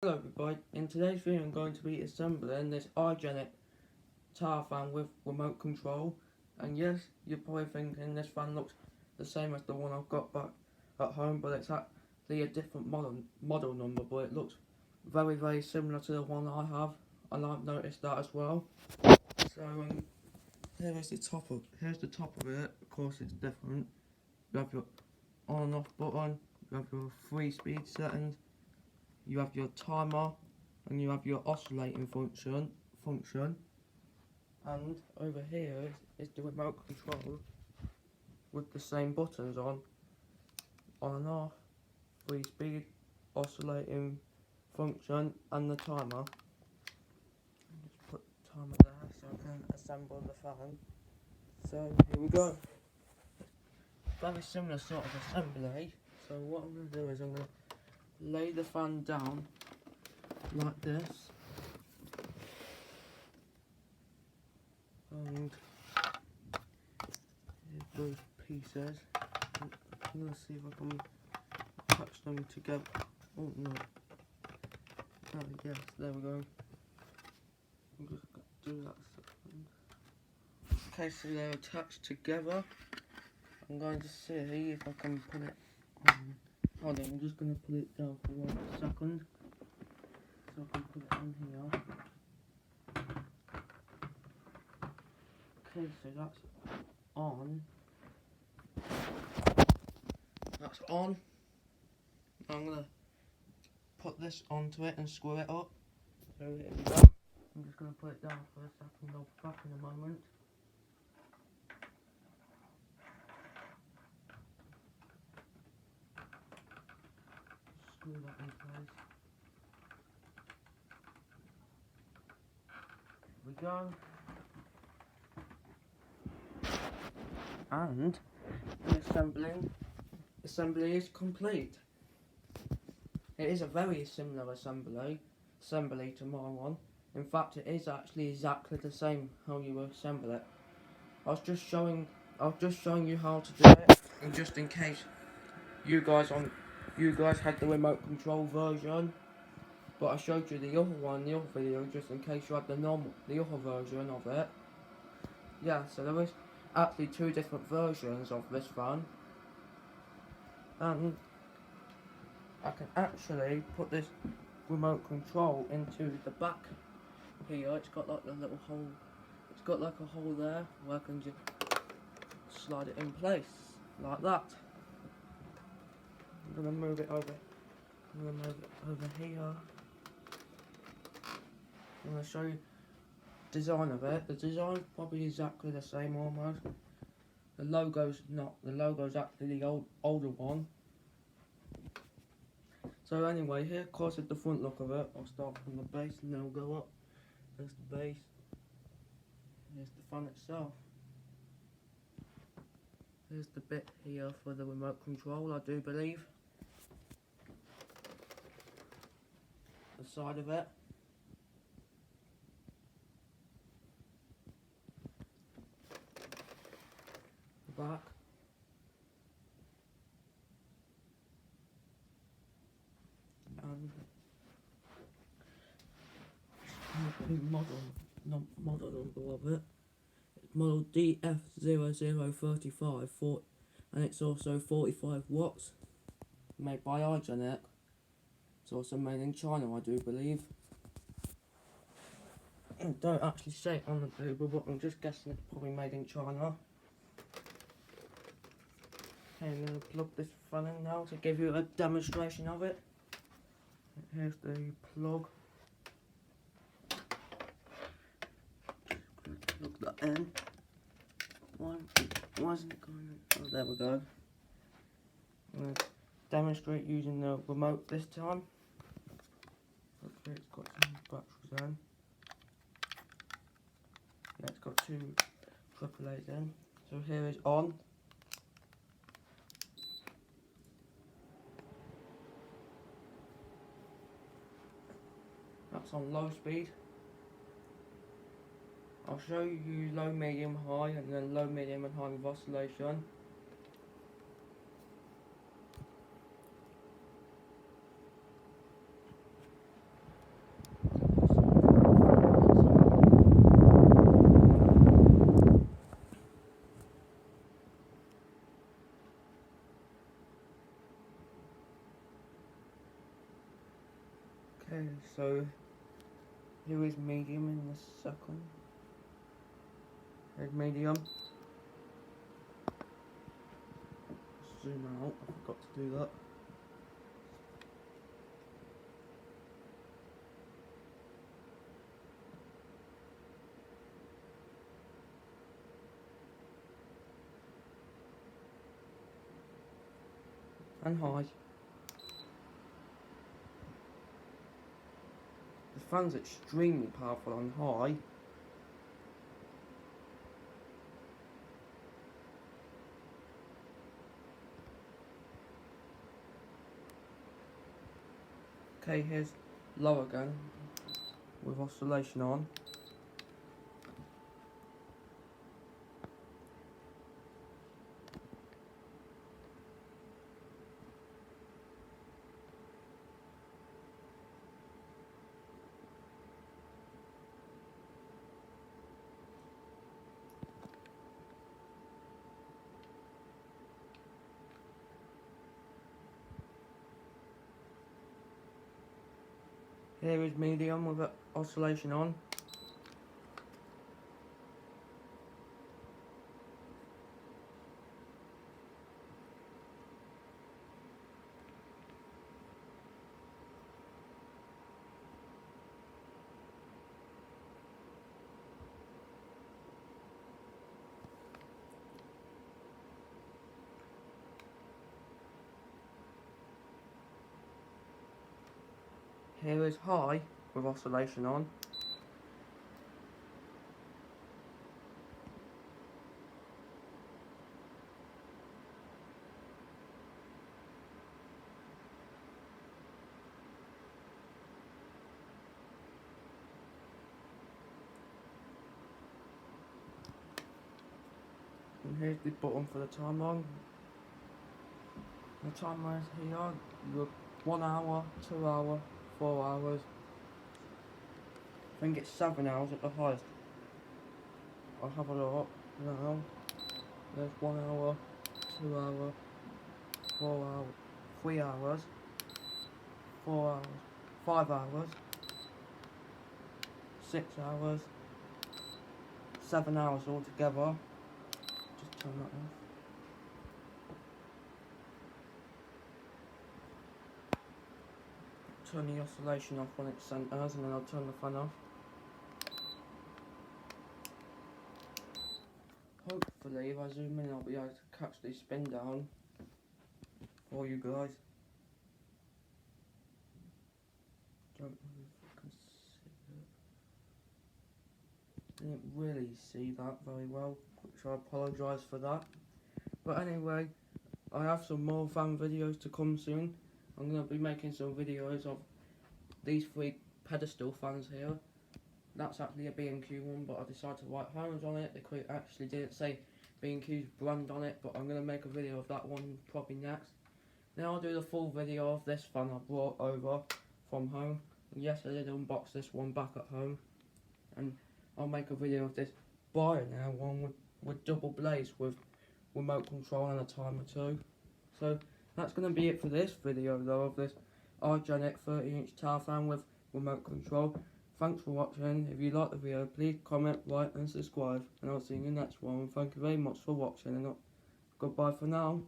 Hello everybody, in today's video I'm going to be assembling this Igenix tower fan with remote control. And yes, you're probably thinking this fan looks the same as the one I've got back at home, but it's actually a different model number, but it looks very similar to the one I have, and I've noticed that as well. So here's the top of it. Of course it's different. You have your on and off button, you have your 3-speed settings, you have your timer, and you have your oscillating function, and over here is the remote control with the same buttons on and off, 3-speed, oscillating function, and the timer. Just put the timer there so I can assemble the fan. So here we go. Very similar sort of assembly. So what I'm going to do is I'm going to lay the fan down like this, and here's those pieces. I'm going to see if I can touch them together. Oh no. Oh yes, there we go. I'm just going to do that a second. Okay, so they're attached together. I'm going to see if I can put it on. Hold on, I'm just going to put it down for 1 second. So I can put it on here. Okay, so that's on. That's on. I'm going to put this onto it and screw it up. So here we go. I'm just going to put it down for a second. I'll be back in a moment. Screw that in place. Here we go. And the assembly is complete. It is a very similar assembly to my one. In fact, it is actually exactly the same how you assemble it. I was just showing you how to do it, and just in case you guys had the remote control version, but I showed you the other one, the other video, just in case you had the other version of it. Yeah, so there is actually 2 different versions of this fan, and I can actually put this remote control into the back here. It's got like a little hole. It's got like a hole there where I can just slide it in place like that. I'm gonna move it over. I'm gonna move it over here. I'm gonna show you the design of it. The design's probably exactly the same almost. The logo's not. The logo's actually the older one. So anyway, here of course is the front look of it. I'll start from the base and then we'll go up. There's the base. Here's the fan itself. Here's the bit here for the remote control, I do believe. The side of it. The back. And the model number of it. It's model DF0035, and it's also 45 watts. Made by Igenix. It's also made in China, I do believe. I don't actually say it on the label, but I'm just guessing it's probably made in China. Okay, I'm going to plug this fan in now to give you a demonstration of it. Here's the plug. Plug that in. Why isn't it going in? Oh, there we go. I'm going to demonstrate using the remote this time. Okay, it's got some batteries in. Yeah, it's got 2 AAA's in. So here is on. That's on low speed. I'll show you low, medium, high, and then low, medium, and high with oscillation. Okay, so here is medium in the second. Here's medium. Zoom out, I forgot to do that. And high. The fan's extremely powerful on high. Okay, here's low again, with oscillation on. Here is medium with oscillation on. Here is high with oscillation on. And here's the button for the timer. The timer is here. You have 1 hour, 2 hour, 4 hours. I think it's 7 hours at the highest. I'll have a look now. There's 1 hour, 2 hour, 4 hours, 3 hours, 4 hours, 5 hours, 6 hours, 7 hours altogether. Just turn that off. Turn the oscillation off when it centres, and then I'll turn the fan off. Hopefully if I zoom in I'll be able to catch the spin down for you guys. Don't know if I can see it. Didn't really see that very well, which I apologise for that. But anyway, I have some more fan videos to come soon. I'm going to be making some videos of these 3 pedestal fans here. That's actually a B&Q one, but I decided to write Holmes on it. They actually didn't say B&Q's brand on it, but I'm going to make a video of that one probably next. Then I'll do the full video of this fan I brought over from home. And yes, I did unbox this one back at home. And I'll make a video of this Bionaire one with double blaze with remote control and a timer too. So that's going to be it for this video though, of this Igenix 30-inch tower fan with remote control. Thanks for watching. If you like the video, please comment, like and subscribe, and I'll see you in the next one. Thank you very much for watching, and goodbye for now.